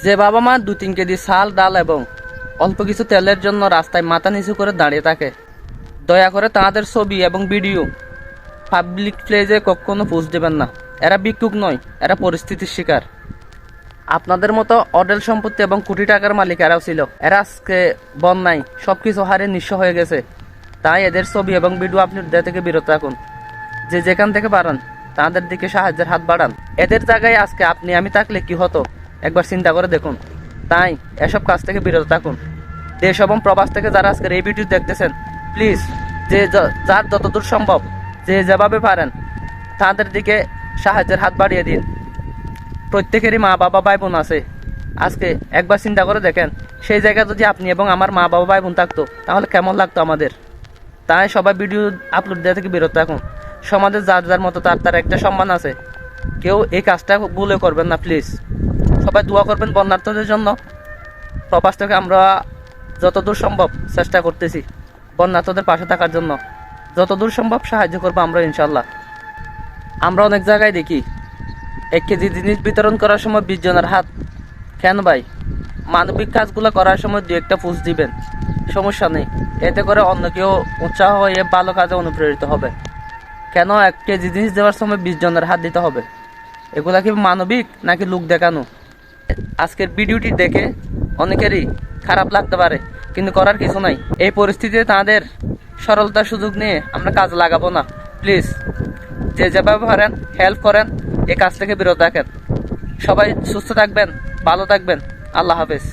যে বাবা মা 2-3 কেজি চাল ডাল এবং অল্প কিছু তেলের জন্য রাস্তায় মাথা নিচু করে দাঁড়িয়ে থাকে, দয়া করে তাদের ছবি এবং ভিডিও পাবলিক প্লেসে কখনো পোস্ট দেবেন না। এরা ভিক্ষুক নয়, এরা পরিস্থিতির শিকার। আপনাদের মতো অডেল সম্পত্তি এবং কোটি টাকার মালিক এরাও ছিল। এরা আজকে বন্যায় সবকিছু হারে নিঃস্ব হয়ে গেছে। তাই এদের ছবি এবং ভিডিও আপনি দেওয়া থেকে বিরত রাখুন। যে যেখান থেকে পারেন তাদের দিকে সাহায্যের হাত বাড়ান। এদের জায়গায় আজকে আপনি আমি থাকলে কি হতো একবার চিন্তা করে দেখুন। তাই এসব কাজ থেকে বিরত থাকুন। দেশ এবং প্রবাস থেকে যারা আজকের এই ভিডিও দেখতেছেন, প্লিজ যার যতদূর সম্ভব যে যেভাবে পারেন তাদের দিকে সাহায্যের হাত বাড়িয়ে দিন। প্রত্যেকেরই মা বাবা ভাই বোন আছে। আজকে একবার চিন্তা করে দেখেন, সেই জায়গায় যদি আপনি এবং আমার মা বাবা ভাই বোন থাকতো তাহলে কেমন লাগতো আমাদের। তাই সবাই ভিডিও আপলোড দেওয়া থেকে বিরত থাকুন। সমাজে যার যার মতো তার একটা সম্মান আছে। কেউ এই কাজটা ভুলে করবেন না প্লিজ। সবাই দোয়া করবেন বন্যার্থদের জন্য। প্রবাস থেকে আমরা যতদূর সম্ভব চেষ্টা করতেছি বন্যার্থদের পাশে থাকার জন্য। যতদূর সম্ভব সাহায্য করবো আমরা ইনশাল্লাহ। আমরা অনেক জায়গায় দেখি 1 কেজি জিনিস বিতরণ করার সময় 20 জনের হাত। কেন ভাই? মানবিক কাজগুলো করার সময় 2-1টা পোস্ট দিবেন, সমস্যা নেই। এতে করে অন্য কেউ উৎসাহ হয়ে ভালো কাজে অনুপ্রেরিত হবে। কেন 1 কেজি জিনিস দেওয়ার সময় 20 জনের হাত দিতে হবে? এগুলা কি মানবিক নাকি লোক দেখানো? আজকের ভিডিওটি দেখে অনেকেরই খারাপ লাগতে পারে, কিন্তু করার কিছু নাই। এই পরিস্থিতিতে তাদের সরলতার সুযোগ নিয়ে আমরা কাজ লাগাবো না। প্লিজ যে যেভাবে পারেন হেল্প করেন, এই কাজ থেকে বিরত রাখেন। সবাই সুস্থ থাকবেন, ভালো থাকবেন। আল্লাহ হাফেজ।